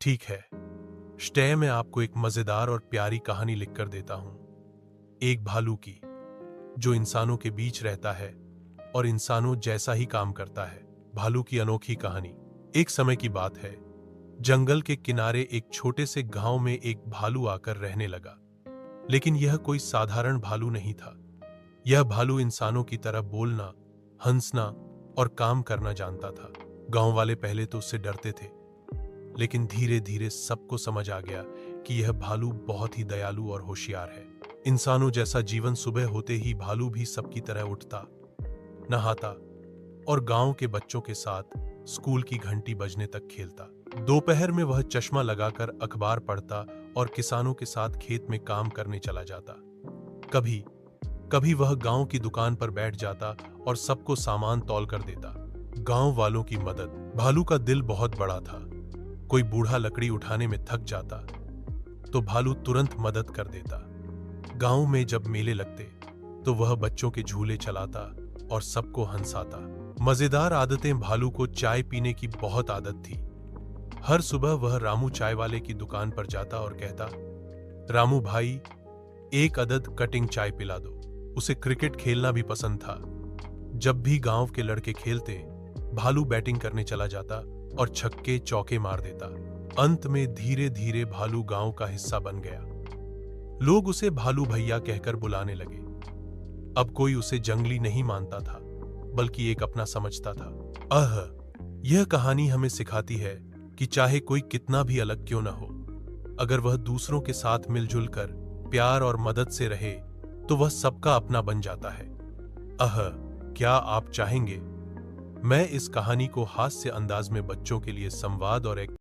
ठीक है, स्टे में आपको एक मजेदार और प्यारी कहानी लिखकर देता हूं। एक भालू की, जो इंसानों के बीच रहता है और इंसानों जैसा ही काम करता है। भालू की अनोखी कहानी। एक समय की बात है, जंगल के किनारे एक छोटे से गांव में एक भालू आकर रहने लगा। लेकिन यह कोई साधारण भालू नहीं था। यह भालू इंसानों की तरह बोलना, हंसना और काम करना जानता था। गांव वाले पहले तो उससे डरते थे, लेकिन धीरे धीरे सबको समझ आ गया कि यह भालू बहुत ही दयालु और होशियार है। इंसानों जैसा जीवन। सुबह होते ही भालू भी सबकी तरह उठता, नहाता और गांव के बच्चों के साथ स्कूल की घंटी बजने तक खेलता। दोपहर में वह चश्मा लगाकर अखबार पढ़ता और किसानों के साथ खेत में काम करने चला जाता। कभी कभी वह गांव की दुकान पर बैठ जाता और सबको सामान तौल कर देता। गांव वालों की मदद। भालू का दिल बहुत बड़ा था। कोई बूढ़ा लकड़ी उठाने में थक जाता तो भालू तुरंत मदद कर देता। गांव में जब मेले लगते तो वह बच्चों के झूले चलाता और सबको हंसाता। मजेदार आदतें। भालू को चाय पीने की बहुत आदत थी। हर सुबह वह रामू चाय वाले की दुकान पर जाता और कहता, रामू भाई, एक अदद कटिंग चाय पिला दो। उसे क्रिकेट खेलना भी पसंद था। जब भी गांव के लड़के खेलते, भालू बैटिंग करने चला जाता और छक्के चौके मार देता। अंत में धीरे धीरे भालू गांव का हिस्सा बन गया। लोग उसे भालू भैया कहकर बुलाने लगे। अब कोई उसे जंगली नहीं मानता था, बल्कि एक अपना समझता था। यह कहानी हमें सिखाती है कि चाहे कोई कितना भी अलग क्यों न हो, अगर वह दूसरों के साथ मिलजुल कर प्यार और मदद से रहे तो वह सबका अपना बन जाता है। क्या आप चाहेंगे मैं इस कहानी को हास्य अंदाज में बच्चों के लिए संवाद और एक